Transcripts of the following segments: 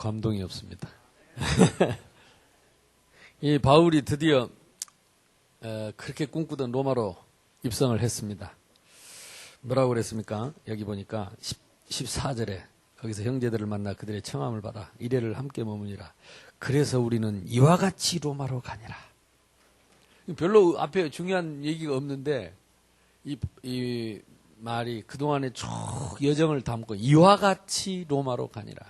감동이 없습니다. 이 바울이 드디어 그렇게 꿈꾸던 로마로 입성을 했습니다. 뭐라고 그랬습니까? 여기 보니까 14절에 거기서 형제들을 만나 그들의 청함을 받아 이래를 함께 머무니라. 그래서 우리는 이와 같이 로마로 가니라. 별로 앞에 중요한 얘기가 없는데 이 말이 그동안의 쭉 여정을 담고 이와 같이 로마로 가니라.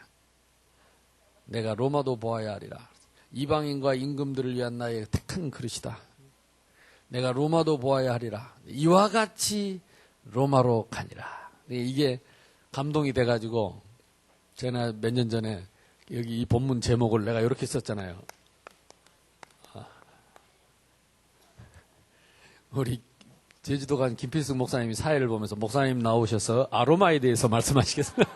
내가 로마도 보아야 하리라. 이방인과 임금들을 위한 나의 택한 그릇이다. 내가 로마도 보아야 하리라. 이와 같이 로마로 가니라. 이게 감동이 돼가지고 제가 몇 년 전에 여기 이 본문 제목을 내가 이렇게 썼잖아요. 우리 제주도 간 김필승 목사님이 사회를 보면서 목사님 나오셔서 아로마에 대해서 말씀하시겠습니다.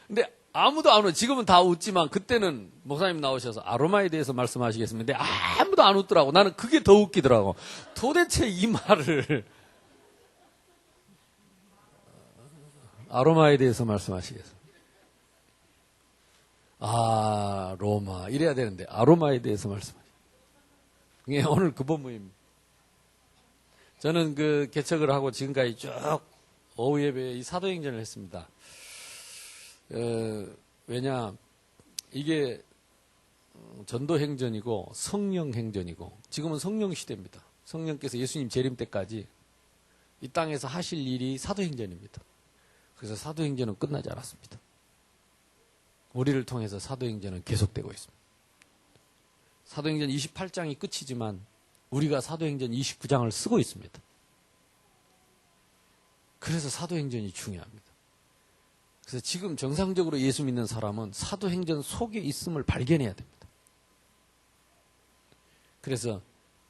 근데 아무도 안 웃어. 지금은 다 웃지만 그때는 목사님 나오셔서 아로마에 대해서 말씀하시겠습니다. 근데 아무도 안 웃더라고. 나는 그게 더 웃기더라고. 도대체 이 말을 아로마에 대해서 말씀하시겠습니다. 아, 로마 이래야 되는데 아로마에 대해서 말씀하시겠습니다. 예, 오늘 그 본문입니다. 저는 그 개척을 하고 지금까지 쭉 오후 예배에 이 사도행전을 했습니다. 왜냐, 이게 전도행전이고 성령행전이고 지금은 성령시대입니다. 성령께서 예수님 재림 때까지 이 땅에서 하실 일이 사도행전입니다. 그래서 사도행전은 끝나지 않았습니다. 우리를 통해서 사도행전은 계속되고 있습니다. 사도행전 28장이 끝이지만 우리가 사도행전 29장을 쓰고 있습니다. 그래서 사도행전이 중요합니다. 그래서 지금 정상적으로 예수 믿는 사람은 사도행전 속에 있음을 발견해야 됩니다. 그래서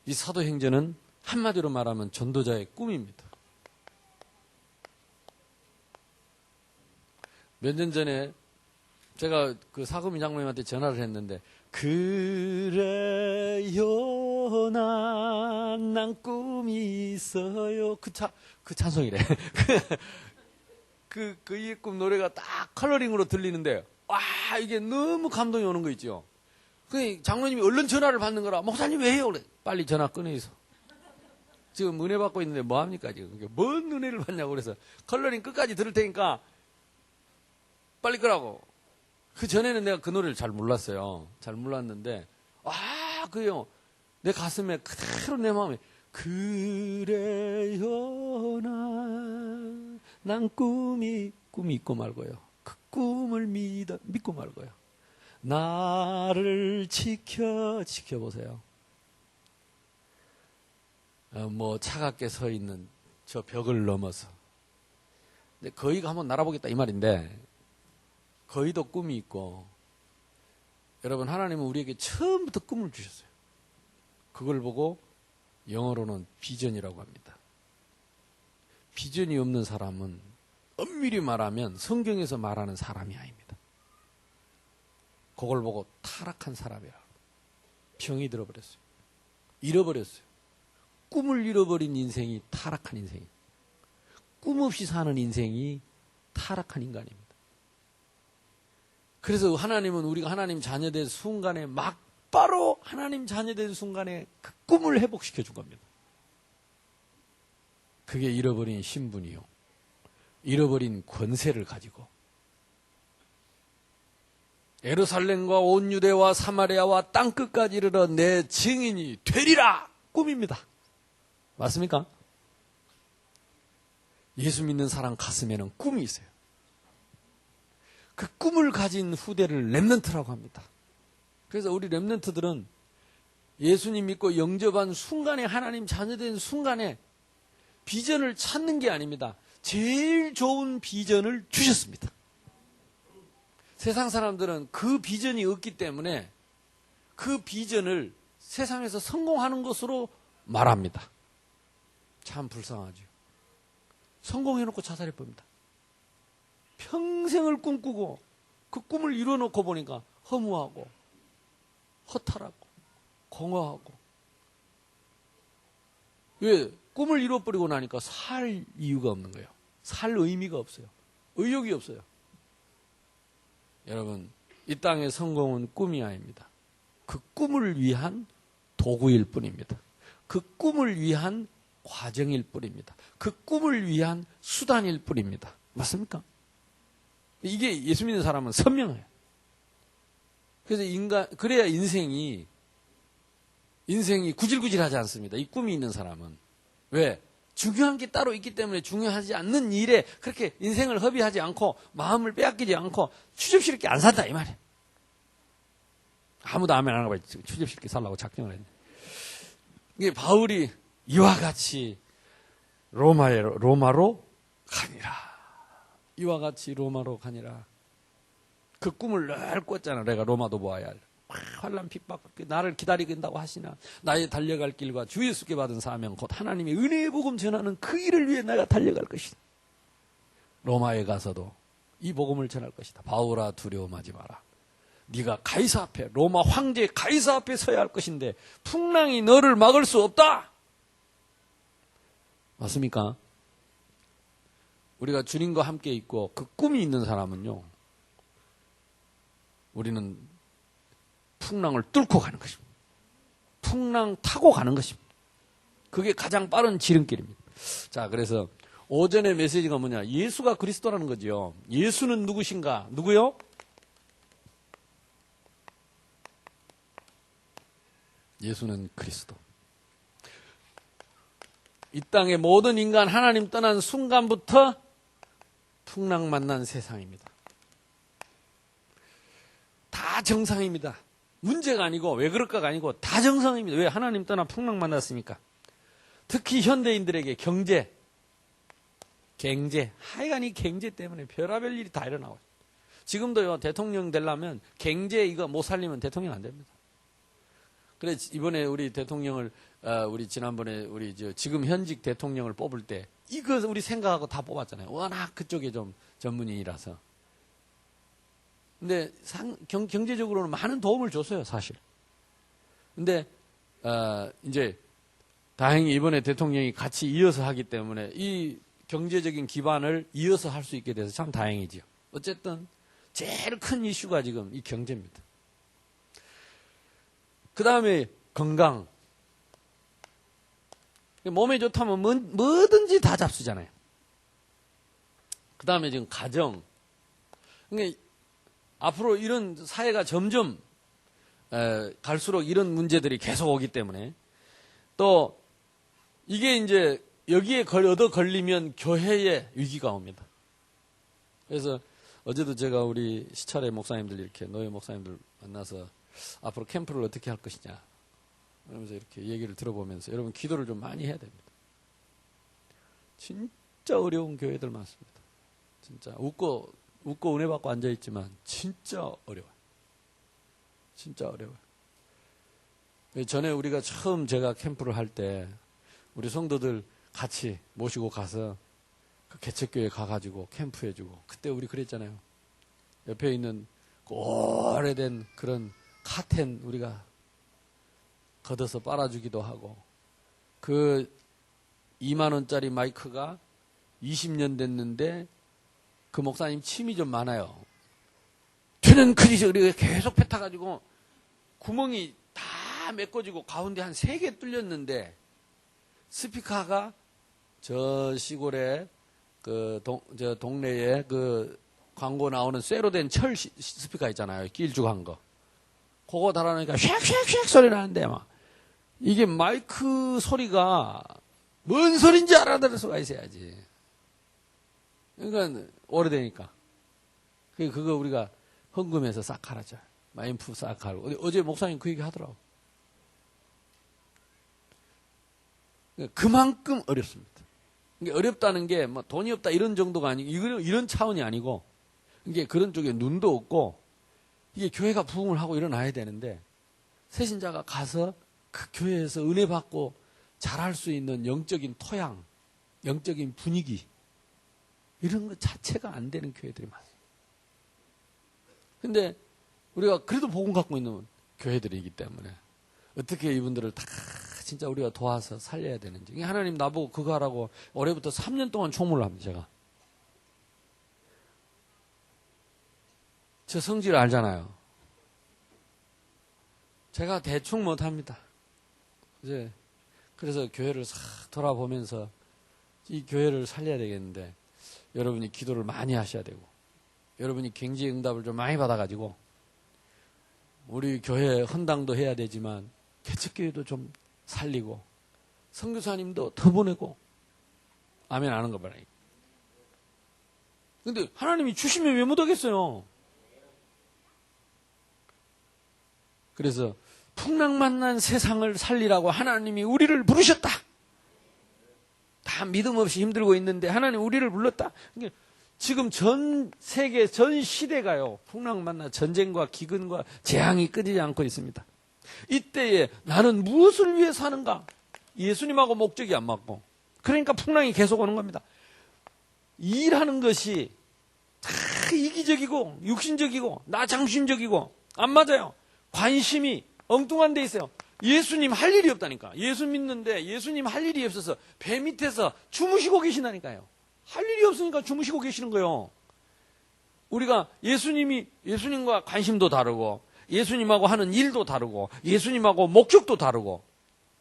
이 사도행전은 한마디로 말하면 전도자의 꿈입니다. 몇 년 전에 제가 그 사금이 장로님한테 전화를 했는데 그래요 난 꿈이 있어요 그 찬송이래. 그의 꿈 노래가 딱 컬러링으로 들리는데 와 이게 너무 감동이 오는 거 있죠. 그 장로님이 얼른 전화를 받는 거라 목사님 왜 해요? 그래. 빨리 전화 꺼내서 지금 은혜 받고 있는데 뭐 합니까 지금? 뭔 은혜를 받냐고 그래서 컬러링 끝까지 들을 테니까 빨리 끄라고. 그 전에는 내가 그 노래를 잘 몰랐어요. 잘 몰랐는데, 그래요. 내 가슴에 그대로 내 마음에, 그래요, 난 꿈이 있고 말고요. 그 꿈을 믿고 말고요. 나를 지켜보세요. 뭐, 차갑게 서 있는 저 벽을 넘어서. 근데 거의가 한번 날아보겠다 이 말인데, 거의도 꿈이 있고 여러분 하나님은 우리에게 처음부터 꿈을 주셨어요. 그걸 보고 영어로는 비전이라고 합니다. 비전이 없는 사람은 엄밀히 말하면 성경에서 말하는 사람이 아닙니다. 그걸 보고 타락한 사람이라 병이 들어버렸어요. 잃어버렸어요. 꿈을 잃어버린 인생이 타락한 인생이에요. 꿈 없이 사는 인생이 타락한 인간입니다. 그래서 하나님은 우리가 하나님 자녀된 순간에 바로 하나님 자녀된 순간에 그 꿈을 회복시켜 준 겁니다. 그게 잃어버린 신분이요. 잃어버린 권세를 가지고 예루살렘과 온 유대와 사마리아와 땅끝까지 이르러 내 증인이 되리라 꿈입니다. 맞습니까? 예수 믿는 사람 가슴에는 꿈이 있어요. 그 꿈을 가진 후대를 렘넌트라고 합니다. 그래서 우리 렘넌트들은 예수님 믿고 영접한 순간에 하나님 자녀된 순간에 비전을 찾는 게 아닙니다. 제일 좋은 비전을 주셨습니다. 세상 사람들은 그 비전이 없기 때문에 그 비전을 세상에서 성공하는 것으로 말합니다. 참 불쌍하죠. 성공해놓고 자살해버립니다. 평생을 꿈꾸고 그 꿈을 이뤄놓고 보니까 허무하고 허탈하고 공허하고 왜? 꿈을 이뤄버리고 나니까 살 이유가 없는 거예요. 살 의미가 없어요. 의욕이 없어요. 여러분, 이 땅의 성공은 꿈이 아닙니다. 그 꿈을 위한 도구일 뿐입니다. 그 꿈을 위한 과정일 뿐입니다. 그 꿈을 위한 수단일 뿐입니다. 맞습니까? 이게 예수 믿는 사람은 선명해요. 그래서 그래야 인생이 구질구질하지 않습니다. 이 꿈이 있는 사람은. 왜? 중요한 게 따로 있기 때문에 중요하지 않는 일에 그렇게 인생을 허비하지 않고 마음을 빼앗기지 않고 추접스럽게 안 산다 이 말이에요. 아무도 아멘 안 하고 추접스럽게 살라고 작정을 했네. 이게 바울이 이와 같이 로마로 가니라. 이와 같이 로마로 가니라. 그 꿈을 늘 꿨잖아. 내가 로마도 보아야 할. 환난 핍박 나를 기다리긴다고 하시나 나의 달려갈 길과 주 예수께 받은 사명 곧 하나님의 은혜의 복음 전하는 그 일을 위해 내가 달려갈 것이다. 로마에 가서도 이 복음을 전할 것이다. 바울아 두려움하지 마라. 네가 가이사 앞에 로마 황제 가이사 앞에 서야 할 것인데 풍랑이 너를 막을 수 없다. 맞습니까? 우리가 주님과 함께 있고 그 꿈이 있는 사람은요, 우리는 풍랑을 뚫고 가는 것입니다. 풍랑 타고 가는 것입니다. 그게 가장 빠른 지름길입니다. 자, 그래서 오전의 메시지가 뭐냐? 예수가 그리스도라는 거죠. 예수는 누구신가? 누구요? 예수는 그리스도. 이 땅의 모든 인간 하나님 떠난 순간부터 풍랑 만난 세상입니다. 다 정상입니다. 문제가 아니고 왜 그럴까가 아니고 다 정상입니다. 왜? 하나님 떠나 풍랑 만났으니까. 특히 현대인들에게 경제, 하여간 이 경제 때문에 별의별 일이 다 일어나고 있어요. 지금도요, 대통령 되려면 경제 이거 못 살리면 대통령 안 됩니다. 그래 이번에 우리 대통령을 우리 지난번에 우리 지금 현직 대통령을 뽑을 때 이거 우리 생각하고 다 뽑았잖아요. 워낙 그쪽에 좀 전문인이라서. 근데 경제적으로는 많은 도움을 줬어요, 사실. 근데 이제 다행히 이번에 대통령이 같이 이어서 하기 때문에 이 경제적인 기반을 이어서 할 수 있게 돼서 참 다행이지요. 어쨌든 제일 큰 이슈가 지금 이 경제입니다. 그 다음에 건강. 몸에 좋다면 뭐든지 다 잡수잖아요. 그 다음에 지금 가정. 그러니까 앞으로 이런 사회가 점점 갈수록 이런 문제들이 계속 오기 때문에 또 이게 이제 여기에 얻어 걸리면 교회에 위기가 옵니다. 그래서 어제도 제가 우리 시찰의 목사님들 이렇게 노예 목사님들 만나서 앞으로 캠프를 어떻게 할 것이냐 그러면서 이렇게 얘기를 들어보면서 여러분 기도를 좀 많이 해야 됩니다. 진짜 어려운 교회들 많습니다. 진짜 웃고 은혜 받고 앉아있지만 진짜 어려워요. 진짜 어려워요. 전에 우리가 처음 제가 캠프를 할 때 우리 성도들 같이 모시고 가서 그 개척교회 가가지고 캠프 해주고 그때 우리 그랬잖아요. 옆에 있는 오래된 그런 카텐 우리가 걷어서 빨아주기도 하고 그 2만 원짜리 마이크가 20년 됐는데 그 목사님 침이 좀 많아요. 되는 크리죠. 우리가 계속 뱉어가지고 구멍이 다 메꿔지고 가운데 한 3개 뚫렸는데 스피커가 저 시골에 저 동네에 그 광고 나오는 쇠로 된 철 스피커 있잖아요. 길쭉한 거. 그거 달아놓으니까 쉑쉑쉑 소리 나는데 막 이게 마이크 소리가 뭔 소린지 알아들을 수가 있어야지. 그러니까 오래되니까. 그거 우리가 헌금해서 싹 갈아줘. 마인프 싹 갈고. 어제 목사님 그 얘기 하더라고. 그만큼 어렵습니다. 어렵다는 게 뭐 돈이 없다 이런 정도가 아니고 이런 차원이 아니고 이게 그런 쪽에 눈도 없고 이게 교회가 부흥을 하고 일어나야 되는데 새신자가 가서 그 교회에서 은혜 받고 잘할 수 있는 영적인 토양, 영적인 분위기 이런 것 자체가 안 되는 교회들이 많습니다. 근데 우리가 그래도 복음 갖고 있는 교회들이기 때문에 어떻게 이분들을 다 진짜 우리가 도와서 살려야 되는지. 하나님 나보고 그거 하라고 올해부터 3년 동안 총무를 합니다, 제가. 저 성질 알잖아요. 제가 대충 못합니다. 이제 그래서 교회를 싹 돌아보면서 이 교회를 살려야 되겠는데 여러분이 기도를 많이 하셔야 되고 여러분이 굉장히 응답을 좀 많이 받아가지고 우리 교회 헌당도 해야 되지만 개척교회도 좀 살리고 선교사님도 더 보내고 아멘 하는 거 봐라. 근데 하나님이 주시면 왜 못하겠어요? 그래서 풍랑 만난 세상을 살리라고 하나님이 우리를 부르셨다. 다 믿음 없이 힘들고 있는데 하나님 우리를 불렀다. 그러니까 지금 전 세계 전 시대가요. 풍랑 만난 전쟁과 기근과 재앙이 끊이지 않고 있습니다. 이때에 나는 무엇을 위해 사는가? 예수님하고 목적이 안 맞고 그러니까 풍랑이 계속 오는 겁니다. 일하는 것이 다 이기적이고 육신적이고 나장신적이고 안 맞아요. 관심이 엉뚱한 데 있어요. 예수님 할 일이 없다니까. 예수 믿는데 예수님 할 일이 없어서 배 밑에서 주무시고 계신다니까요. 할 일이 없으니까 주무시고 계시는 거예요. 우리가 예수님과 관심도 다르고 예수님하고 하는 일도 다르고 예수님하고 목적도 다르고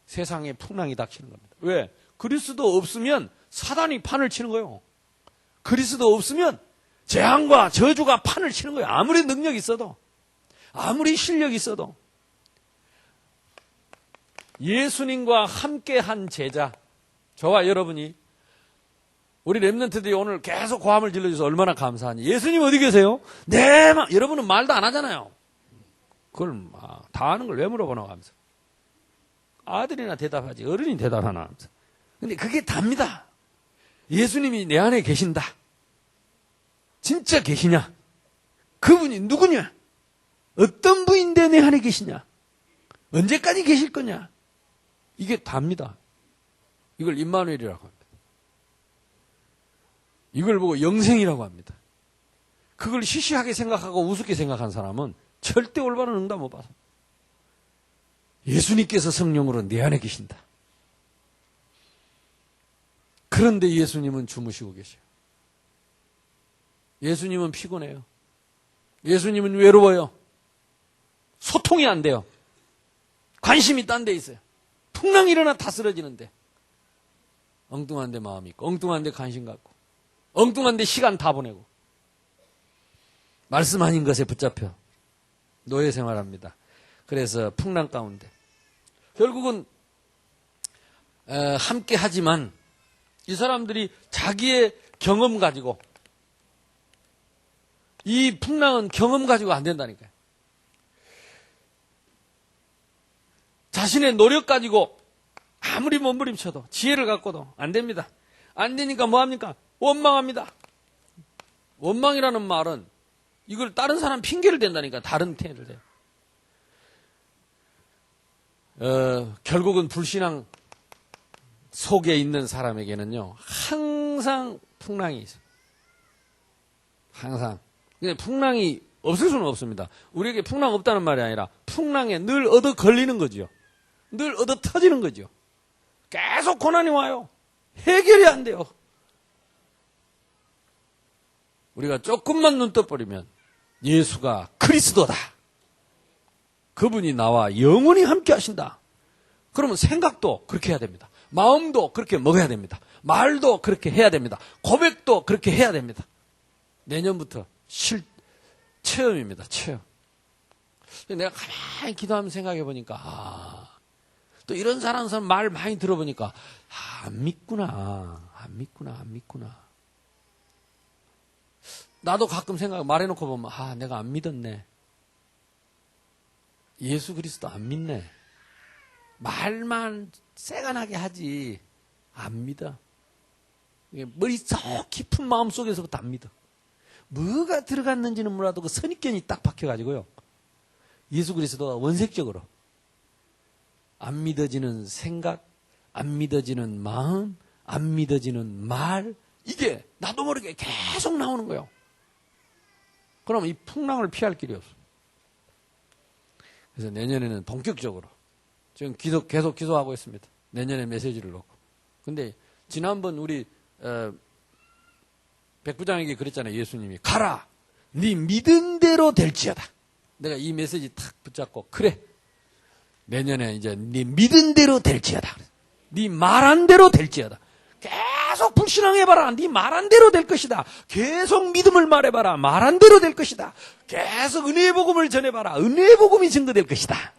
세상에 풍랑이 닥치는 겁니다. 왜? 그리스도 없으면 사단이 판을 치는 거예요. 그리스도 없으면 재앙과 저주가 판을 치는 거예요. 아무리 능력이 있어도 아무리 실력이 있어도 예수님과 함께한 제자 저와 여러분이 우리 렘넌트들이 오늘 계속 고함을 질러줘서 얼마나 감사하니. 예수님 어디 계세요? 네, 여러분은 말도 안 하잖아요. 그걸 다 아는 걸 왜 물어보나 하면서 아들이나 대답하지 어른이 대답하나 하면서. 근데 그게 답니다. 예수님이 내 안에 계신다. 진짜 계시냐? 그분이 누구냐? 어떤 분인데 내 안에 계시냐? 언제까지 계실 거냐? 이게 답니다. 이걸 임마누엘이라고 합니다. 이걸 보고 영생이라고 합니다. 그걸 시시하게 생각하고 우습게 생각한 사람은 절대 올바른 응답 못 받아. 예수님께서 성령으로 내 안에 계신다. 그런데 예수님은 주무시고 계셔요. 예수님은 피곤해요. 예수님은 외로워요. 소통이 안 돼요. 관심이 딴 데 있어요. 풍랑이 일어나 다 쓰러지는데 엉뚱한 데 마음이 있고 엉뚱한 데 관심 갖고 엉뚱한 데 시간 다 보내고 말씀 아닌 것에 붙잡혀 노예 생활합니다. 그래서 풍랑 가운데 결국은 함께 하지만 이 사람들이 자기의 경험 가지고 이 풍랑은 경험 가지고 안 된다니까요. 자신의 노력 가지고 아무리 몸부림쳐도 지혜를 갖고도 안 됩니다. 안 되니까 뭐합니까? 원망합니다. 원망이라는 말은 이걸 다른 사람 핑계를 댄다니까. 다른 태를 대요. 결국은 불신앙 속에 있는 사람에게는요 항상 풍랑이 있어요. 항상. 근데 풍랑이 없을 수는 없습니다. 우리에게 풍랑 없다는 말이 아니라 풍랑에 늘 얻어 걸리는 거죠. 늘 얻어 터지는 거죠. 계속 고난이 와요. 해결이 안 돼요. 우리가 조금만 눈 떠버리면 예수가 그리스도다. 그분이 나와 영원히 함께 하신다. 그러면 생각도 그렇게 해야 됩니다. 마음도 그렇게 먹어야 됩니다. 말도 그렇게 해야 됩니다. 고백도 그렇게 해야 됩니다. 내년부터 체험입니다. 체험. 내가 가만히 기도하면서 생각해 보니까 또 이런 사람 말 많이 들어보니까 안 믿구나. 나도 가끔 말해놓고 보면 내가 안 믿었네. 예수 그리스도 안 믿네. 말만 새가나게 하지 안 믿어. 머리 속 깊은 마음속에서부터 안 믿어. 뭐가 들어갔는지는 몰라도 그 선입견이 딱 박혀가지고요. 예수 그리스도가 원색적으로 안 믿어지는 생각, 안 믿어지는 마음, 안 믿어지는 말, 이게 나도 모르게 계속 나오는 거예요. 그럼 이 풍랑을 피할 길이 없어. 그래서 내년에는 본격적으로 지금 계속 기도하고 있습니다. 내년에 메시지를 놓고. 근데 지난번 우리 백부장에게 그랬잖아요. 예수님이 가라. 네 믿은 대로 될지어다. 내가 이 메시지 탁 붙잡고 그래. 내년에 이제 네 믿은 대로 될지어다. 네 말한 대로 될지어다. 계속 불신앙해봐라. 네 말한 대로 될 것이다. 계속 믿음을 말해봐라. 말한 대로 될 것이다. 계속 은혜의 복음을 전해봐라. 은혜의 복음이 증거될 것이다.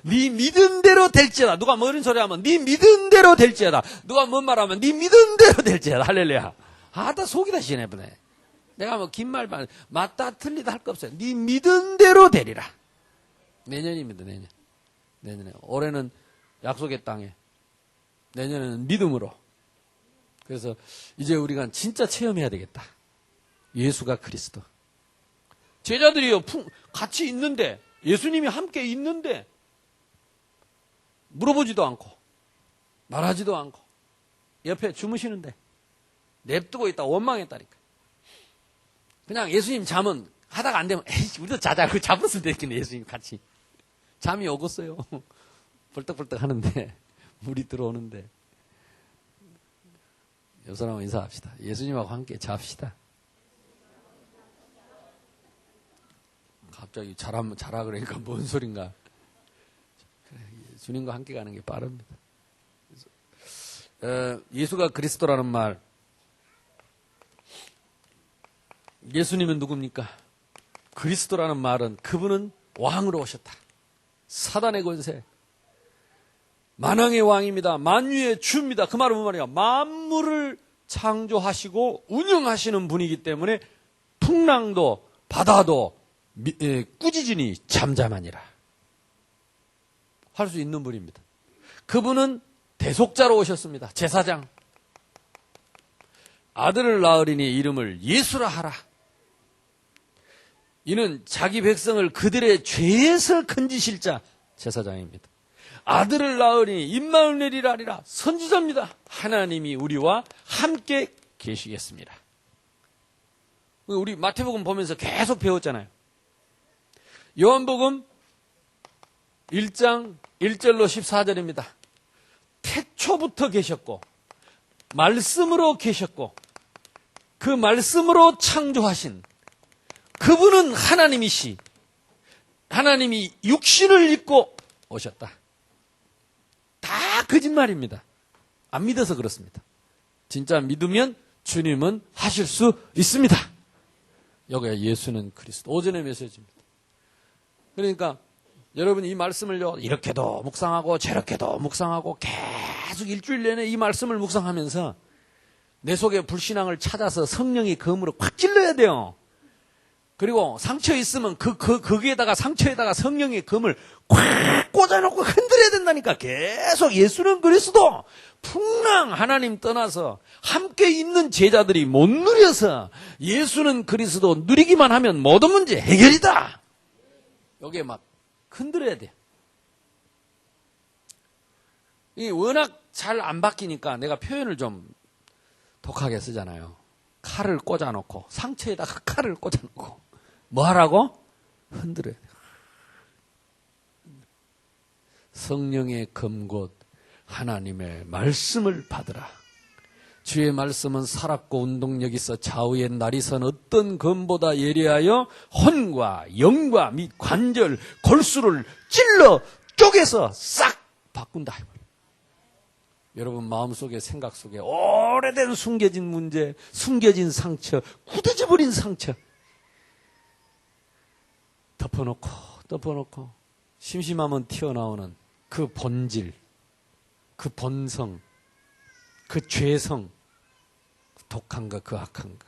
네 믿은 대로 될지어다. 누가 뭐 이런 소리 하면 네 믿은 대로 될지어다. 누가 뭔 말하면 네 믿은 대로 될지어다. 할렐루야. 다 속이 다 시내보네. 내가 뭐 긴 말 맞다 틀리다 할 거 없어요. 네 믿은 대로 되리라. 내년입니다. 내년에. 올해는 약속의 땅에. 내년에는 믿음으로. 그래서 이제 우리가 진짜 체험해야 되겠다. 예수가 그리스도. 제자들이요, 같이 있는데, 예수님이 함께 있는데, 물어보지도 않고, 말하지도 않고, 옆에 주무시는데, 냅두고 있다 원망했다니까. 그냥 예수님 잠은 하다가 안 되면, 에이, 우리도 자자. 그 잡았으면 됐겠네, 예수님 같이. 잠이 오겠어요. 벌떡벌떡 하는데, 물이 들어오는데. 옆 사람하고 인사합시다. 예수님하고 함께 잡시다. 갑자기 자라 그러니까 뭔 소린가. 그래, 주님과 함께 가는 게 빠릅니다. 예수가 그리스도라는 말. 예수님은 누굽니까? 그리스도라는 말은 그분은 왕으로 오셨다. 사단의 권세. 만왕의 왕입니다. 만유의 주입니다. 그 말은 무슨 말이야? 만물을 창조하시고 운영하시는 분이기 때문에 풍랑도 바다도 꾸짖으니 잠잠하니라. 할 수 있는 분입니다. 그분은 대속자로 오셨습니다. 제사장. 아들을 낳으리니 이름을 예수라 하라. 이는 자기 백성을 그들의 죄에서 건지실 자 제사장입니다. 아들을 낳으니 임마누엘이라 하리라. 선지자입니다. 하나님이 우리와 함께 계시겠습니다. 우리 마태복음 보면서 계속 배웠잖아요. 요한복음 1장 1절로 14절입니다. 태초부터 계셨고 말씀으로 계셨고 그 말씀으로 창조하신 그분은 하나님이시 하나님이 육신을 입고 오셨다. 다 거짓말입니다. 안 믿어서 그렇습니다. 진짜 믿으면 주님은 하실 수 있습니다. 여기가 예수는 그리스도. 오전의 메시지입니다. 그러니까 여러분이 이 말씀을요 이렇게도 묵상하고 저렇게도 묵상하고 계속 일주일 내내 이 말씀을 묵상하면서 내 속에 불신앙을 찾아서 성령의 검으로 꽉 찔러야 돼요. 그리고 상처 있으면 거기에다가 상처에다가 성령의 검을 꽉 꽂아놓고 흔들어야 된다니까. 계속 예수는 그리스도. 풍랑 하나님 떠나서 함께 있는 제자들이 못 누려서 예수는 그리스도 누리기만 하면 모든 문제 해결이다. 여기에 막 흔들어야 돼. 이 워낙 잘 안 바뀌니까 내가 표현을 좀 독하게 쓰잖아요. 칼을 꽂아놓고 상처에다가 칼을 꽂아놓고 뭐 하라고? 흔들어야 돼. 성령의 검곧 하나님의 말씀을 받으라. 주의 말씀은 살았고 운동력 있어 좌우의 날이 선 어떤 검보다 예리하여 혼과 영과 및 관절, 골수를 찔러 쪼개서 싹 바꾼다. 여러분 마음속에 생각 속에 오래된 숨겨진 문제, 숨겨진 상처, 굳어져 버린 상처 덮어놓고 심심하면 튀어나오는 그 본질, 그 본성, 그 죄성, 독한 것, 그 악한 것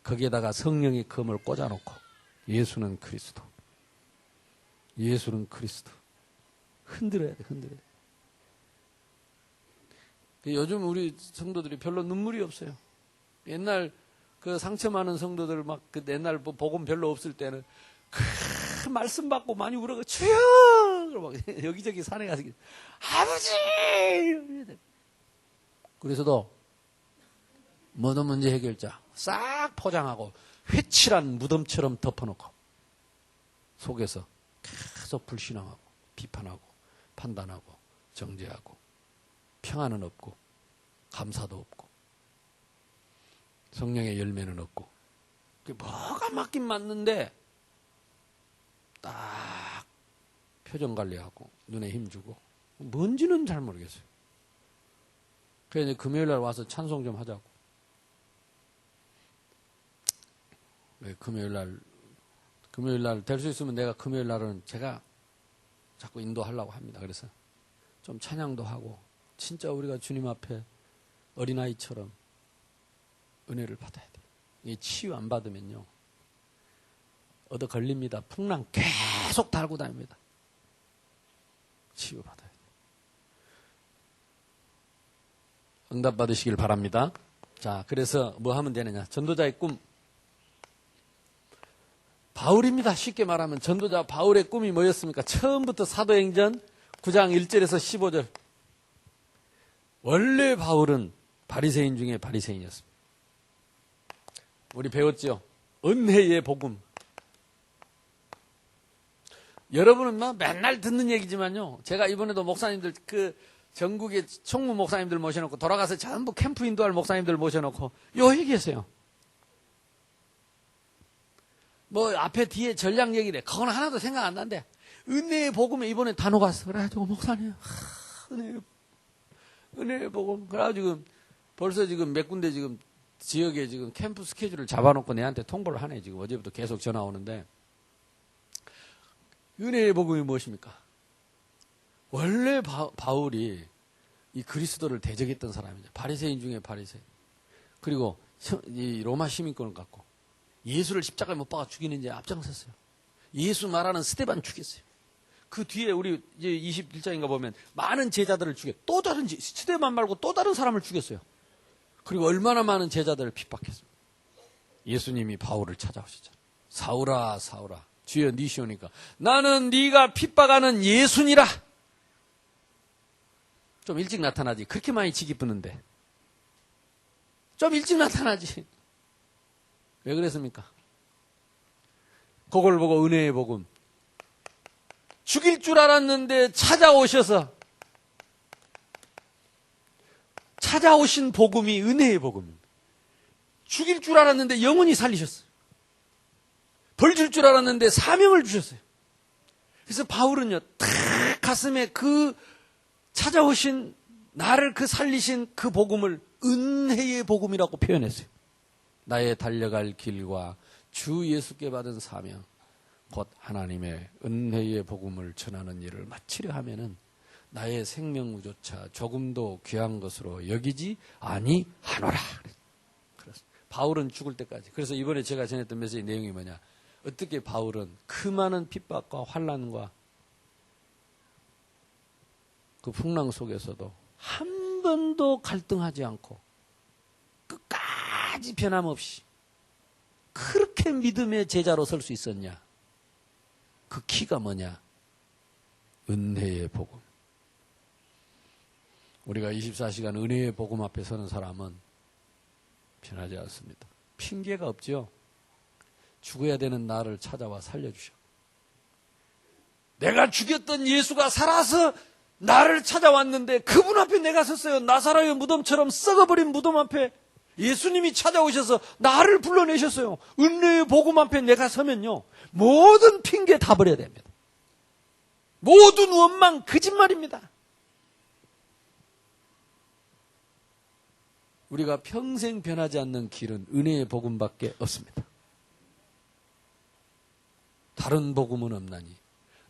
거기에다가 성령의 검을 꽂아놓고 예수는 그리스도. 예수는 그리스도. 흔들어야 돼. 요즘 우리 성도들이 별로 눈물이 없어요. 옛날 그 상처 많은 성도들 막 그 옛날 복음 별로 없을 때는 그 말씀 받고 많이 울어가 주여 막 여기저기 산에 가서 아버지 그래서도 모든 문제 해결자 싹 포장하고 회칠한 무덤처럼 덮어놓고 속에서 계속 불신앙하고 비판하고 판단하고 정죄하고 평안은 없고 감사도 없고 성령의 열매는 없고 뭐가 맞긴 맞는데 딱 표정 관리하고 눈에 힘주고 뭔지는 잘 모르겠어요. 그래서 이제 금요일 날 와서 찬송 좀 하자고. 금요일 날 될 수 있으면 내가 금요일 날은 제가 자꾸 인도하려고 합니다. 그래서 좀 찬양도 하고 진짜 우리가 주님 앞에 어린아이처럼 은혜를 받아야 돼요. 이 치유 안 받으면요 얻어 걸립니다. 풍랑 계속 달고 다닙니다. 치유 받아야 돼요. 응답 받으시길 바랍니다. 자, 그래서 뭐 하면 되느냐? 전도자의 꿈. 바울입니다. 쉽게 말하면 전도자 바울의 꿈이 뭐였습니까? 처음부터 사도행전 9장 1절에서 15절. 원래 바울은 바리새인 중에 바리새인이었습니다. 우리 배웠죠? 은혜의 복음. 여러분은 맨날 듣는 얘기지만요. 제가 이번에도 목사님들 전국의 총무 목사님들 모셔놓고 돌아가서 전부 캠프 인도할 목사님들 모셔놓고 요 얘기했어요. 뭐 앞에 뒤에 전략 얘기래. 그건 하나도 생각 안 난대. 은혜의 복음에 이번에 단어가 왔어. 그래가지고 목사님 은혜의 복음. 그래가지고 벌써 지금 몇 군데 지금 지역에 지금 캠프 스케줄을 잡아놓고 내한테 통보를 하네. 지금 어제부터 계속 전화 오는데 은혜의 복음이 무엇입니까? 원래 바울이 이 그리스도를 대적했던 사람이죠. 바리새인 중에 바리새인. 그리고 이 로마 시민권을 갖고 예수를 십자가에 못 박아 죽이는 데 앞장섰어요. 예수 말하는 스데반 죽였어요. 그 뒤에 우리 이제 21장인가 보면 많은 제자들을 또 다른 스데반 말고 또 다른 사람을 죽였어요. 그리고 얼마나 많은 제자들을 핍박했습니다. 예수님이 바울을 찾아오시죠. 사울아 사울아 주여 니 시오니까 나는 네가 핍박하는 예수니라. 좀 일찍 나타나지. 그렇게 많이 지기쁘는데 좀 일찍 나타나지. 왜 그랬습니까? 그걸 보고 은혜의 복음. 죽일 줄 알았는데 찾아오셔서 찾아오신 복음이 은혜의 복음입니다. 죽일 줄 알았는데 영원히 살리셨어요. 벌 줄 줄 알았는데 사명을 주셨어요. 그래서 바울은요, 탁 가슴에 그 찾아오신 나를 살리신 그 복음을 은혜의 복음이라고 표현했어요. 나의 달려갈 길과 주 예수께 받은 사명, 곧 하나님의 은혜의 복음을 전하는 일을 마치려 하면은 나의 생명조차 조금도 귀한 것으로 여기지 아니하노라. 그래서 바울은 죽을 때까지. 그래서 이번에 제가 전했던 메시지 내용이 뭐냐? 어떻게 바울은 그 많은 핍박과 환난과 그 풍랑 속에서도 한 번도 갈등하지 않고 끝까지 변함없이 그렇게 믿음의 제자로 설 수 있었냐? 그 키가 뭐냐? 은혜의 복음. 우리가 24시간 은혜의 복음 앞에 서는 사람은 변하지 않습니다. 핑계가 없죠. 죽어야 되는 나를 찾아와 살려주셔. 내가 죽였던 예수가 살아서 나를 찾아왔는데 그분 앞에 내가 섰어요. 나사로의 무덤처럼 썩어버린 무덤 앞에 예수님이 찾아오셔서 나를 불러내셨어요. 은혜의 복음 앞에 내가 서면요, 모든 핑계 다 버려야 됩니다. 모든 원망 거짓말입니다. 우리가 평생 변하지 않는 길은 은혜의 복음밖에 없습니다. 다른 복음은 없나니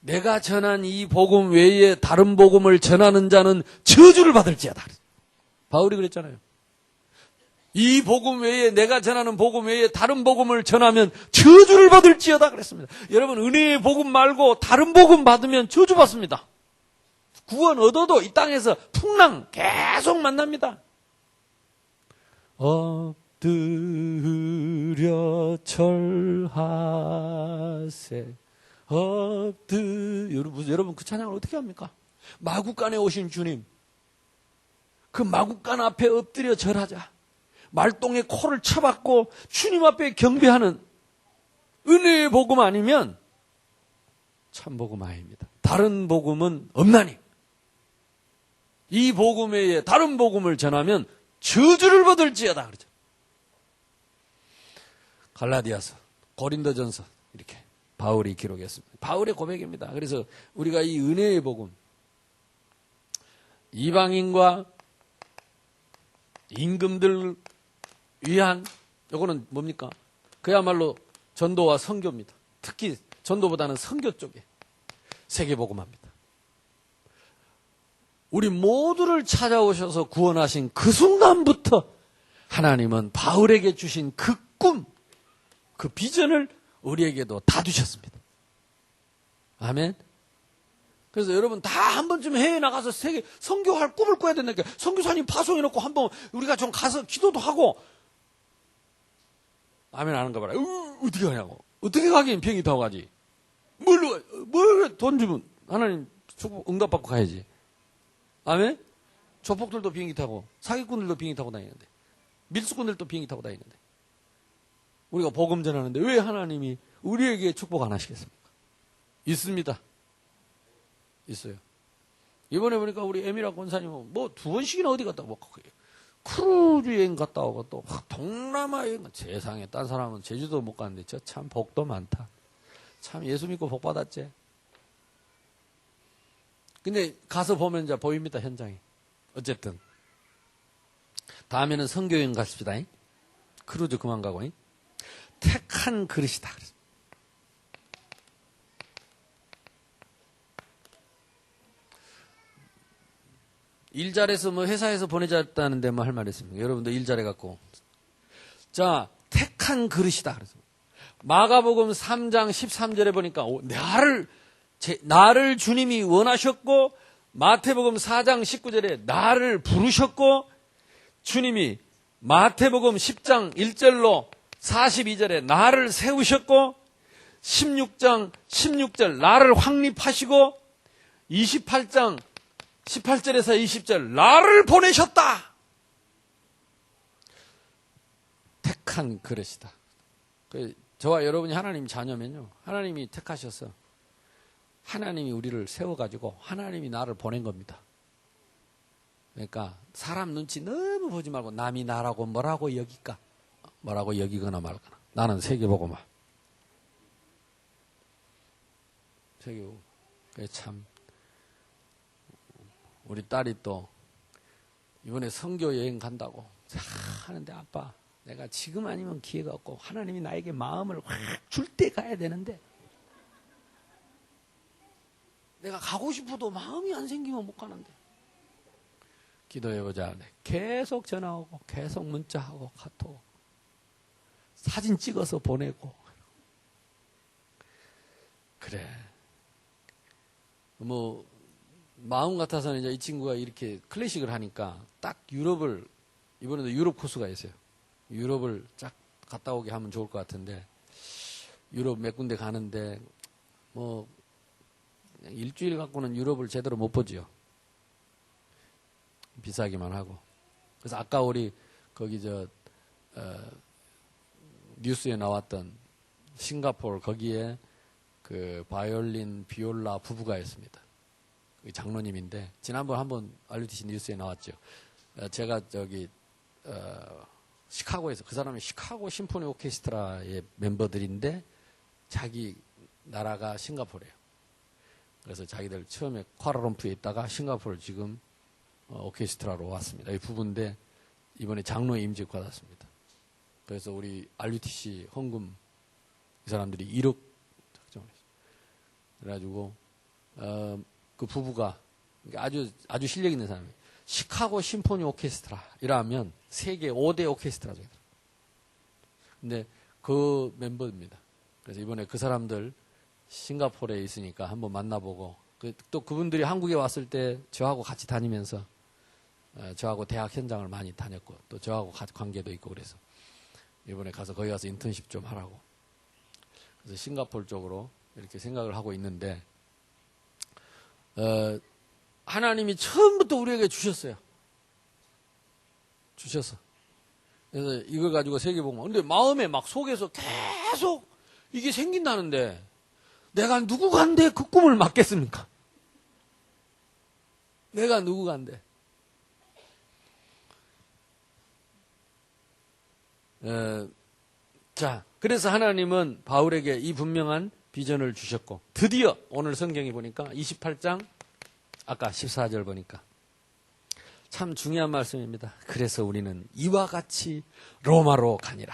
내가 전한 이 복음 외에 다른 복음을 전하는 자는 저주를 받을지어다. 바울이 그랬잖아요. 이 복음 외에 내가 전하는 복음 외에 다른 복음을 전하면 저주를 받을지어다 그랬습니다. 여러분, 은혜의 복음 말고 다른 복음 받으면 저주 받습니다. 구원 얻어도 이 땅에서 풍랑 계속 만납니다. 엎드려 절하세. 여러분 그 찬양을 어떻게 합니까? 마국간에 오신 주님, 그 마국간 앞에 엎드려 절하자. 말똥에 코를 쳐박고 주님 앞에 경배하는 은혜의 복음 아니면 참 복음 아닙니다. 다른 복음은 없나니 이 복음 외에 다른 복음을 전하면 저주를 받을지어다 그러죠. 갈라디아서, 고린도전서 이렇게 바울이 기록했습니다. 바울의 고백입니다. 그래서 우리가 이 은혜의 복음, 이방인과 임금들 위한 요거는 뭡니까? 그야말로 전도와 선교입니다. 특히 전도보다는 선교 쪽에 세계복음합니다. 우리 모두를 찾아오셔서 구원하신 그 순간부터 하나님은 바울에게 주신 그 꿈, 그 비전을 우리에게도 다 주셨습니다. 아멘. 그래서 여러분 다 한 번쯤 해외 나가서 세계 선교할 꿈을 꿔야 된다니까. 선교사님 파송해놓고 한번 우리가 좀 가서 기도도 하고. 아멘 하는가 봐라. 어떻게 가냐고. 어떻게 가긴 비행기 타고 가지. 뭘 돈 주면 하나님 축복 응답받고 가야지. 아멘. 조폭들도 비행기 타고 사기꾼들도 비행기 타고 다니는데 밀수꾼들도 비행기 타고 다니는데 우리가 복음 전하는데 왜 하나님이 우리에게 축복 안 하시겠습니까? 있습니다. 있어요. 이번에 보니까 우리 에미라 권사님은 뭐 2번씩이나 어디 갔다 오고 크루즈 여행 갔다 오고 또 동남아 여행. 세상에 딴 사람은 제주도 못 갔는데 저 참 복도 많다. 참 예수 믿고 복 받았지. 근데 가서 보면 이제 보입니다, 현장이. 어쨌든 다음에는 선교여행 갔습니다. 크루즈 그만 가고. 택한 그릇이다. 일 잘해서 뭐 회사에서 보내졌다는데 뭐 할 말 있습니까? 여러분도 일 잘해갖고. 자, 택한 그릇이다. 그래서 마가복음 3장 13절에 보니까 나를 주님이 원하셨고, 마태복음 4장 19절에 나를 부르셨고, 주님이 마태복음 10장 1절로 42절에 나를 세우셨고, 16장 16절 나를 확립하시고, 28장 18절에서 20절 나를 보내셨다. 택한 그릇이다. 저와 여러분이 하나님 자녀면요, 하나님이 택하셔서 하나님이 우리를 세워가지고 하나님이 나를 보낸 겁니다. 그러니까 사람 눈치 너무 보지 말고 남이 나라고 뭐라고 여기거나 말거나 나는 세계보고만 세계보고. 참 우리 딸이 또 이번에 선교 여행 간다고 하는데, 아빠 내가 지금 아니면 기회가 없고 하나님이 나에게 마음을 확 줄 때 가야 되는데 내가 가고 싶어도 마음이 안 생기면 못 가는데. 기도해보자. 계속 전화 오고 계속 문자하고 카톡 사진 찍어서 보내고. 그래 뭐 마음 같아서는 이제 이 친구가 이렇게 클래식을 하니까 딱 유럽을, 이번에도 유럽 코스가 있어요. 유럽을 쫙 갔다 오게 하면 좋을 것 같은데, 유럽 몇 군데 가는데 뭐 일주일 갖고는 유럽을 제대로 못 보지요. 비싸기만 하고. 그래서 아까 우리 거기 뉴스에 나왔던 싱가포르, 거기에 그 바이올린 비올라 부부가 있습니다. 장로님인데 지난번 한번 RUTC 뉴스에 나왔죠. 제가 시카고에서, 그 사람이 시카고 심포니 오케스트라의 멤버들인데 자기 나라가 싱가포르예요. 그래서 자기들 처음에 쿠알라룸푸르에 있다가 싱가포르 지금 오케스트라로 왔습니다. 이 부부인데 이번에 장로의 임직 받았습니다. 그래서 우리 RUTC 헌금 이 사람들이 1억 작정을 했어요. 그래가지고 그 부부가 아주 실력 있는 사람이에요. 시카고 심포니 오케스트라 이라면 세계 5대 오케스트라 중에. 근데 그 멤버입니다. 그래서 이번에 그 사람들 싱가포르에 있으니까 한번 만나보고, 또 그분들이 한국에 왔을 때 저하고 같이 다니면서 저하고 대학 현장을 많이 다녔고 또 저하고 관계도 있고, 그래서 이번에 가서 거기 가서 인턴십 좀 하라고. 그래서 싱가포르 쪽으로 이렇게 생각을 하고 있는데, 하나님이 처음부터 우리에게 주셨어요. 주셨어. 그래서 이걸 가지고 세계복음. 근데 마음에 막 속에서 계속 이게 생긴다는데 내가 누구간데 그 꿈을 맡겠습니까? 내가 누구간데. 자, 그래서 하나님은 바울에게 이 분명한 비전을 주셨고, 드디어 오늘 성경에 보니까 28장 아까 14절 보니까 참 중요한 말씀입니다. 그래서 우리는 이와 같이 로마로 가니라.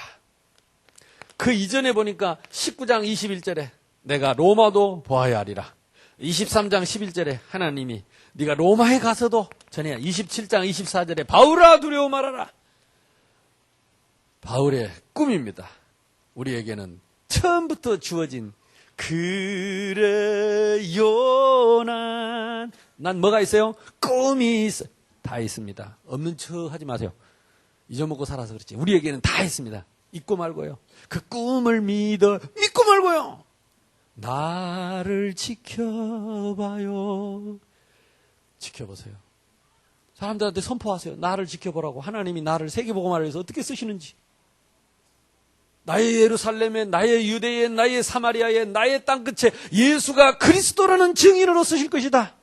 그 이전에 보니까 19장 21절에 내가 로마도 보아야 하리라. 23장 11절에 하나님이 네가 로마에 가서도 전해야. 27장 24절에 바울아 두려워 말아라. 바울의 꿈입니다. 우리에게는 처음부터 주어진 그래요 난 뭐가 있어요? 꿈이 있어요. 다 있습니다. 없는 척 하지 마세요. 잊어먹고 살아서 그렇지. 우리에게는 다 있습니다. 잊고 말고요. 그 꿈을 믿고 말고요. 나를 지켜봐요. 지켜보세요. 사람들한테 선포하세요. 나를 지켜보라고. 하나님이 나를 세계복음화를 위해서 어떻게 쓰시는지. 나의 예루살렘에, 나의 유대에, 나의 사마리아에, 나의 땅끝에 예수가 그리스도라는 증인으로 쓰실 것이다.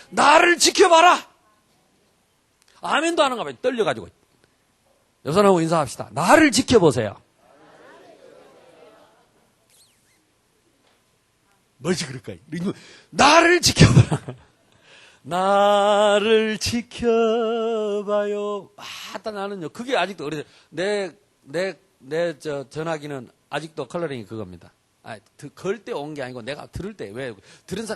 나를 지켜봐라. 아멘도 안 한가 봐요. 떨려가지고. 여사님하고 인사합시다. 나를 지켜보세요. 뭐지 그럴까요? 나를 지켜봐라. 나를 지켜봐요. 나는요. 그게 아직도 그래서 내 전화기는 아직도 컬러링이 그겁니다. 걸 때 온 게 아니고 내가 들을 때 왜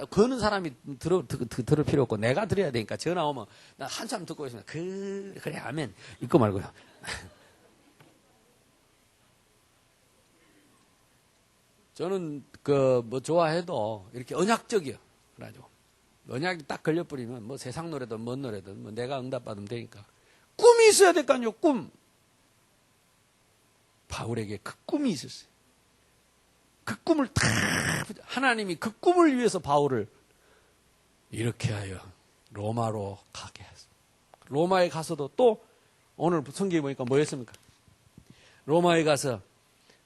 거는 사람이 들을 필요 없고 내가 들어야 되니까 전화 오면 나 한참 듣고 있으면 그래 아멘 읽고 말고요. 저는 뭐 좋아해도 이렇게 언약적이요. 그래가지고 언약이 딱 걸려버리면 뭐 세상 노래든 뭔 노래든 뭐 내가 응답받으면 되니까 꿈이 있어야 될 거 아니에요. 꿈. 바울에게 그 꿈이 있었어요. 그 꿈을 다 하나님이 그 꿈을 위해서 바울을 이렇게 하여 로마로 가게 했습니다. 로마에 가서도 또 오늘 성경에 보니까 뭐 했습니까? 로마에 가서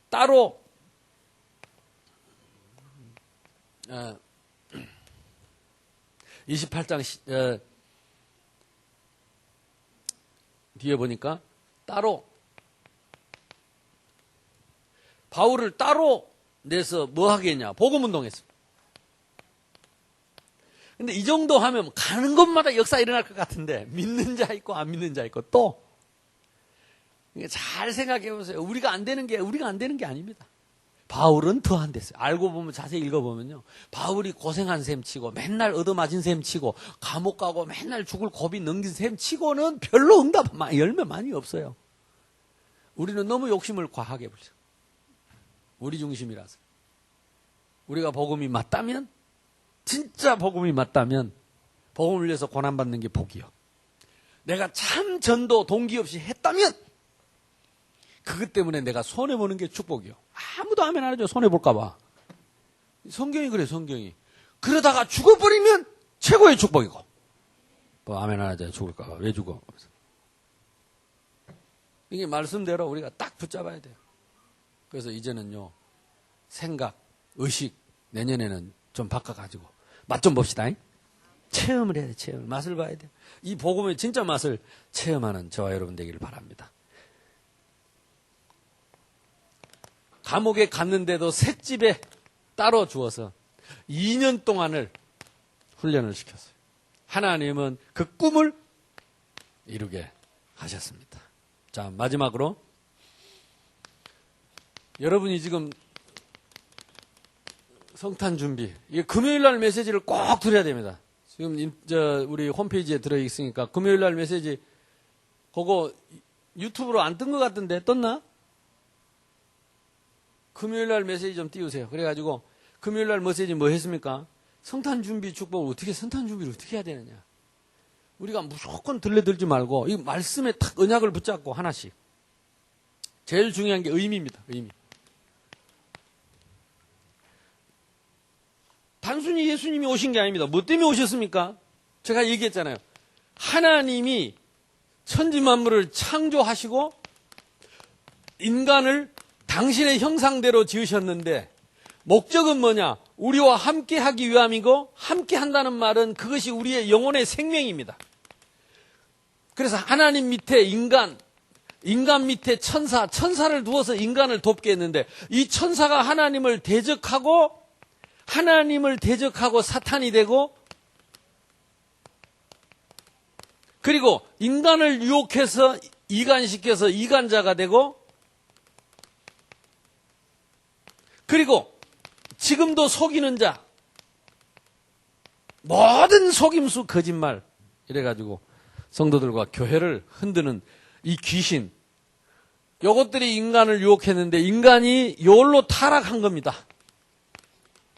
따로 28장 뒤에 보니까 따로 바울을 따로 내서 뭐 하겠냐? 복음운동했습니다. 근데 이 정도 하면 가는 곳마다 역사 일어날 것 같은데 믿는 자 있고 안 믿는 자 있고 또 잘 생각해 보세요. 우리가 안 되는 게 아닙니다. 바울은 더 안 됐어요. 알고 보면 자세히 읽어보면요. 바울이 고생한 셈 치고 맨날 얻어맞은 셈 치고 감옥 가고 맨날 죽을 고비 넘긴 셈 치고는 별로 응답 열매 많이 없어요. 우리는 너무 욕심을 과하게 부려. 우리 중심이라서. 우리가 복음이 맞다면 진짜 복음이 맞다면 복음을 위해서 고난받는 게 복이요. 내가 참 전도 동기 없이 했다면 그것 때문에 내가 손해보는 게 축복이요. 아무도 아멘 안 하죠. 손해볼까 봐. 성경이 그래 성경이. 그러다가 죽어버리면 최고의 축복이고. 뭐 아멘 안 하죠. 죽을까 봐. 왜 죽어? 이게 말씀대로 우리가 딱 붙잡아야 돼요. 그래서 이제는요. 생각, 의식 내년에는 좀 바꿔가지고 맛 좀 봅시다. 체험을 해야 돼. 체험을. 맛을 봐야 돼. 이 복음의 진짜 맛을 체험하는 저와 여러분 되기를 바랍니다. 감옥에 갔는데도 셋집에 따로 주어서 2년 동안을 훈련을 시켰어요. 하나님은 그 꿈을 이루게 하셨습니다. 자, 마지막으로 여러분이 지금 성탄 준비, 이게 금요일 날 메시지를 꼭 드려야 됩니다. 지금 우리 홈페이지에 들어있으니까 금요일 날 메시지 그거 유튜브로 안 뜬 것 같은데 떴나? 금요일 날 메시지 좀 띄우세요. 그래가지고 금요일 날 메시지 뭐 했습니까? 성탄 준비 축복을 성탄 준비를 어떻게 해야 되느냐? 우리가 무조건 들려들지 말고 이 말씀에 탁 언약을 붙잡고 하나씩. 제일 중요한 게 의미입니다. 의미. 단순히 예수님이 오신 게 아닙니다. 뭐 때문에 오셨습니까? 제가 얘기했잖아요. 하나님이 천지만물을 창조하시고 인간을 당신의 형상대로 지으셨는데 목적은 뭐냐? 우리와 함께 하기 위함이고 함께 한다는 말은 그것이 우리의 영혼의 생명입니다. 그래서 하나님 밑에 인간, 인간 밑에 천사를 두어서 인간을 돕게 했는데 이 천사가 하나님을 대적하고 사탄이 되고 그리고 인간을 유혹해서 이간시켜서 이간자가 되고 그리고 지금도 속이는 자 모든 속임수 거짓말 이래가지고 성도들과 교회를 흔드는 이 귀신 요것들이 인간을 유혹했는데 인간이 요걸로 타락한 겁니다.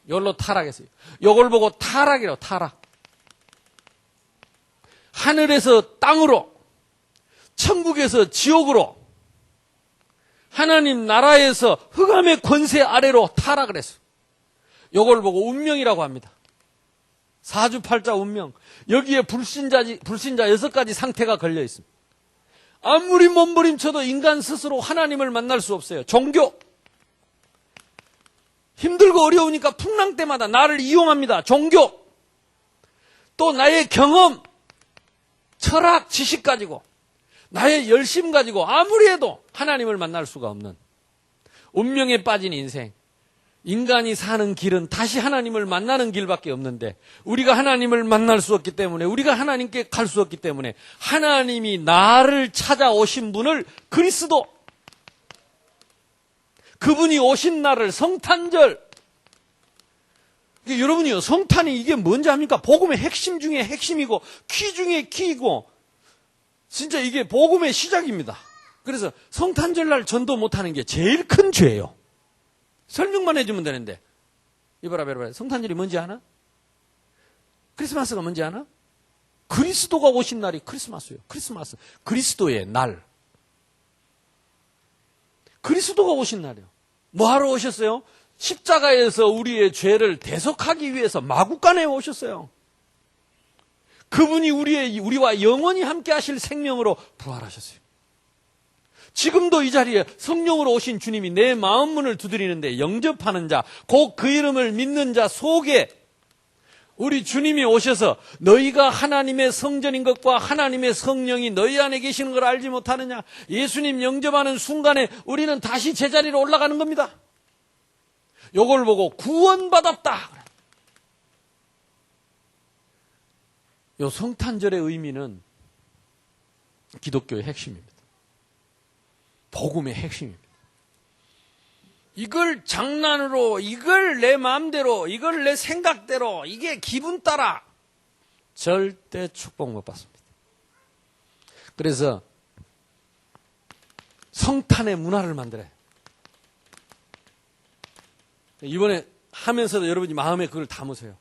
요걸로 타락했어요. 요걸 보고 타락이라고 타락. 하늘에서 땅으로 천국에서 지옥으로 하나님 나라에서 흑암의 권세 아래로 타락을 했어요. 요걸 보고 운명이라고 합니다. 사주팔자 운명. 여기에 불신자 6가지 상태가 걸려 있습니다. 아무리 몸부림쳐도 인간 스스로 하나님을 만날 수 없어요. 종교. 힘들고 어려우니까 풍랑 때마다 나를 이용합니다. 종교. 또 나의 경험, 철학, 지식 가지고 나의 열심 가지고 아무리 해도 하나님을 만날 수가 없는 운명에 빠진 인생. 인간이 사는 길은 다시 하나님을 만나는 길밖에 없는데 우리가 하나님을 만날 수 없기 때문에 우리가 하나님께 갈 수 없기 때문에 하나님이 나를 찾아오신 분을 그리스도 그분이 오신 날을 성탄절 여러분이요 성탄이 이게 뭔지 압니까? 복음의 핵심 중에 핵심이고 키 중에 키이고 진짜 이게 복음의 시작입니다. 그래서 성탄절날 전도 못하는 게 제일 큰 죄예요. 설명만 해주면 되는데 이봐라 성탄절이 뭔지 아나? 크리스마스가 뭔지 아나? 그리스도가 오신 날이 크리스마스예요. 크리스마스 그리스도의 날 그리스도가 오신 날이에요. 뭐하러 오셨어요? 십자가에서 우리의 죄를 대속하기 위해서 마구간에 오셨어요. 그분이 우리와 영원히 함께 하실 생명으로 부활하셨어요. 지금도 이 자리에 성령으로 오신 주님이 내 마음 문을 두드리는데 영접하는 자, 곧 그 이름을 믿는 자 속에 우리 주님이 오셔서 너희가 하나님의 성전인 것과 하나님의 성령이 너희 안에 계시는 걸 알지 못하느냐. 예수님 영접하는 순간에 우리는 다시 제자리로 올라가는 겁니다. 요걸 보고 구원받았다. 요 성탄절의 의미는 기독교의 핵심입니다. 복음의 핵심입니다. 이걸 장난으로, 이걸 내 마음대로, 이걸 내 생각대로, 이게 기분 따라 절대 축복 못 받습니다. 그래서 성탄의 문화를 만들어요. 이번에 하면서도 여러분이 마음에 그걸 담으세요.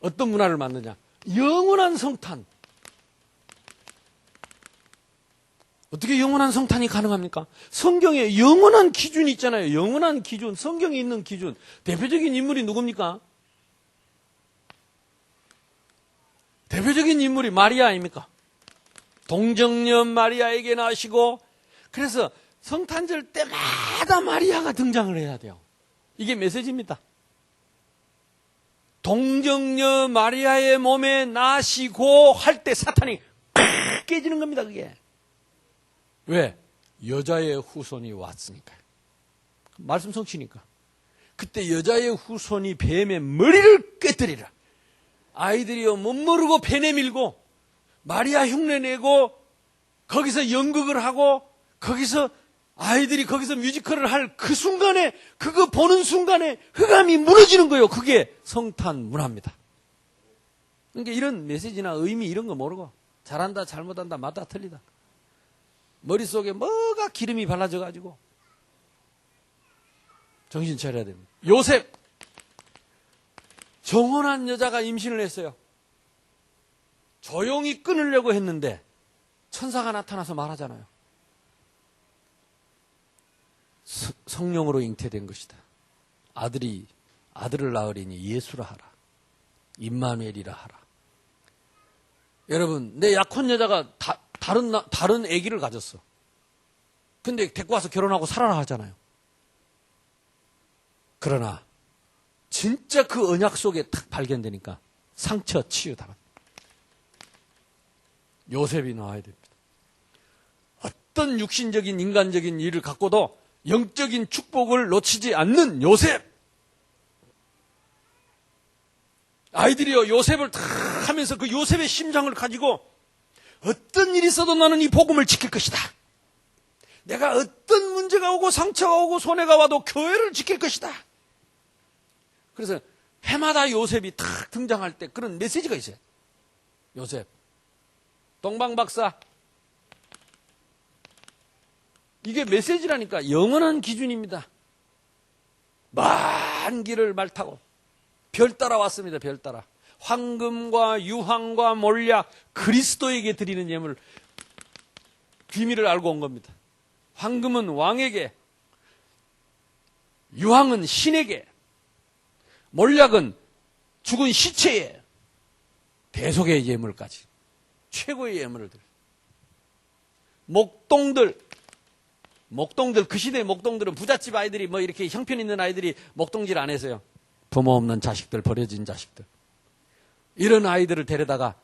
어떤 문화를 만드냐? 영원한 성탄. 어떻게 영원한 성탄이 가능합니까? 성경에 영원한 기준이 있잖아요. 영원한 기준, 성경에 있는 기준. 대표적인 인물이 누굽니까? 대표적인 인물이 마리아 아닙니까? 동정녀 마리아에게 나시고 그래서 성탄절 때마다 마리아가 등장을 해야 돼요. 이게 메시지입니다. 동정녀 마리아의 몸에 나시고 할 때 사탄이 깨지는 겁니다. 그게. 왜? 여자의 후손이 왔으니까. 말씀 성취니까. 그때 여자의 후손이 뱀의 머리를 깨뜨리라. 아이들이요 못 모르고 배 내밀고 마리아 흉내내고 거기서 연극을 하고 거기서 아이들이 거기서 뮤지컬을 할 그 순간에 그거 보는 순간에 흑암이 무너지는 거예요. 그게 성탄 문화입니다. 그러니까 이런 메시지나 의미 이런 거 모르고 잘한다 잘못한다 맞다 틀리다. 머릿속에 뭐가 기름이 발라져 가지고 정신 차려야 됩니다. 요셉 정혼한 여자가 임신을 했어요. 조용히 끊으려고 했는데 천사가 나타나서 말하잖아요. 성령으로 잉태된 것이다. 아들을 낳으리니 예수라 하라. 임마누엘이라 하라. 여러분, 내 약혼 여자가 다른 아기를 가졌어. 근데 데리고 와서 결혼하고 살아라 하잖아요. 그러나 진짜 그 언약 속에 탁 발견되니까 상처 치유 당합니다. 요셉이 나와야 됩니다. 어떤 육신적인 인간적인 일을 갖고도 영적인 축복을 놓치지 않는 요셉. 아이들이요, 요셉을 다 하면서 그 요셉의 심장을 가지고 어떤 일이 있어도 나는 이 복음을 지킬 것이다. 내가 어떤 문제가 오고 상처가 오고 손해가 와도 교회를 지킬 것이다. 그래서 해마다 요셉이 탁 등장할 때 그런 메시지가 있어요. 요셉, 동방박사. 이게 메시지라니까. 영원한 기준입니다. 먼 길을 말 타고 별 따라 왔습니다. 별 따라. 황금과 유황과 몰약, 그리스도에게 드리는 예물, 비밀을 알고 온 겁니다. 황금은 왕에게, 유황은 신에게, 몰약은 죽은 시체에, 대속의 예물까지 최고의 예물을 드려요. 목동들, 그 시대의 목동들은 부잣집 아이들이 뭐 이렇게 형편 있는 아이들이 목동질 안 했어요. 부모 없는 자식들, 버려진 자식들. 이런 아이들을 데려다가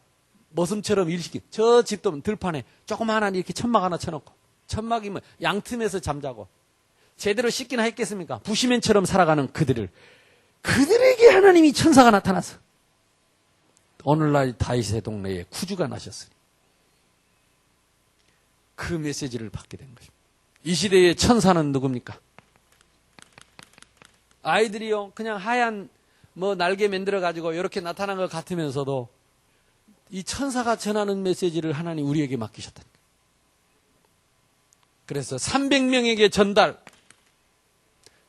머슴처럼 일시키. 저 집도 들판에 조그마한 이렇게 천막 하나 쳐놓고, 천막이면 양틈에서 잠자고, 제대로 씻기나 했겠습니까? 부시맨처럼 살아가는 그들에게 하나님이 천사가 나타나서 오늘날 다윗의 동네에 구주가 나셨으니 그 메시지를 받게 된 것입니다. 이 시대의 천사는 누굽니까? 아이들이요, 그냥 하얀 날개 만들어가지고 이렇게 나타난 것 같으면서도 이 천사가 전하는 메시지를 하나님 우리에게 맡기셨다. 그래서 300명에게 전달,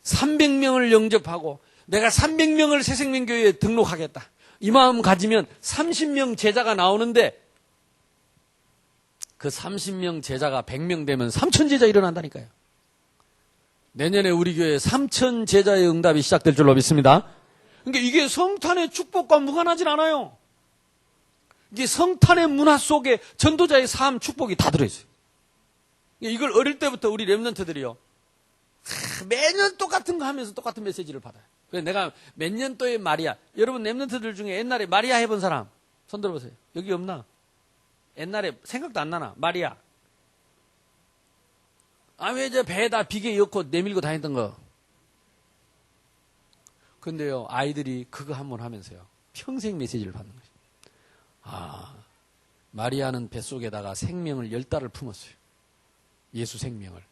300명을 영접하고 내가 300명을 새생명교회에 등록하겠다. 이 마음 가지면 30명 제자가 나오는데 그 30명 제자가 100명 되면 3,000 제자 일어난다니까요. 내년에 우리 교회에 3,000 제자의 응답이 시작될 줄로 믿습니다. 그러니까 이게 성탄의 축복과 무관하진 않아요. 이게 성탄의 문화 속에 전도자의 삶 축복이 다 들어있어요. 이걸 어릴 때부터 우리 랩런트들이요, 매년 똑같은 거 하면서 똑같은 메시지를 받아요. 그래서 내가 몇 년도에 마리아, 여러분 랩런트들 중에 옛날에 마리아 해본 사람 손 들어보세요. 여기 없나? 옛날에 생각도 안 나나? 마리아. 왜 저 배에다 비계 엮고 내밀고 다녔던 거. 근데요, 아이들이 그거 한 번 하면서요, 평생 메시지를 받는 거죠. 마리아는 뱃속에다가 생명을 10달을 품었어요. 예수 생명을.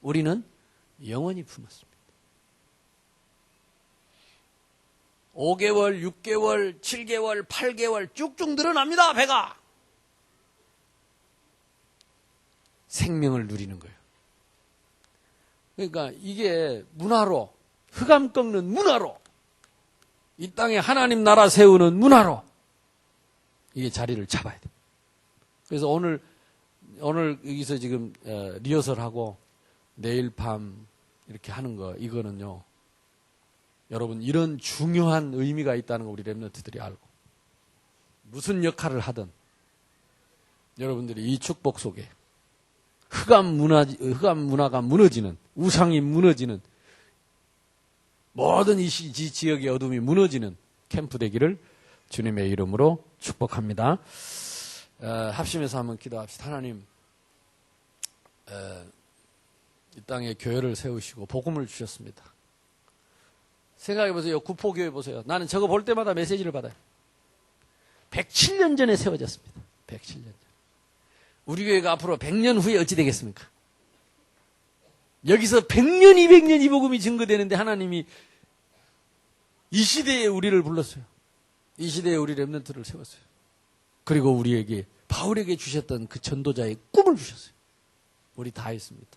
우리는 영원히 품었습니다. 5개월, 6개월, 7개월, 8개월 쭉쭉 늘어납니다, 배가. 생명을 누리는 거예요. 그러니까 이게 문화로, 흑암 꺾는 문화로, 이 땅에 하나님 나라 세우는 문화로 이게 자리를 잡아야 돼요. 그래서 오늘 여기서 지금 리허설하고 내일 밤 이렇게 하는 거, 이거는요, 여러분 이런 중요한 의미가 있다는 거 우리 랩런트들이 알고, 무슨 역할을 하든 여러분들이 이 축복 속에 흑암 문화가 무너지는, 우상이 무너지는, 모든 이 지역의 어둠이 무너지는 캠프 되기를 주님의 이름으로 축복합니다. 합심해서 한번 기도합시다. 하나님, 이 땅에 교회를 세우시고 복음을 주셨습니다. 생각해보세요. 구포교회 보세요. 나는 저거 볼 때마다 메시지를 받아요. 107년 전에 세워졌습니다. 107년 전. 우리 교회가 앞으로 100년 후에 어찌 되겠습니까? 여기서 100년, 200년 이 복음이 증거되는데 하나님이 이 시대에 우리를 불렀어요. 이 시대에 우리 랩런트를 세웠어요. 그리고 우리에게, 바울에게 주셨던 그 전도자의 꿈을 주셨어요. 우리 다 있습니다.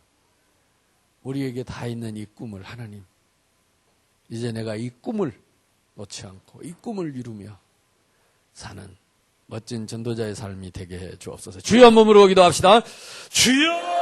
우리에게 다 있는 이 꿈을 하나님, 이제 내가 이 꿈을 놓지 않고 이 꿈을 이루며 사는 멋진 전도자의 삶이 되게 해 주옵소서. 주여, 한 몸으로 기도합시다. 주여!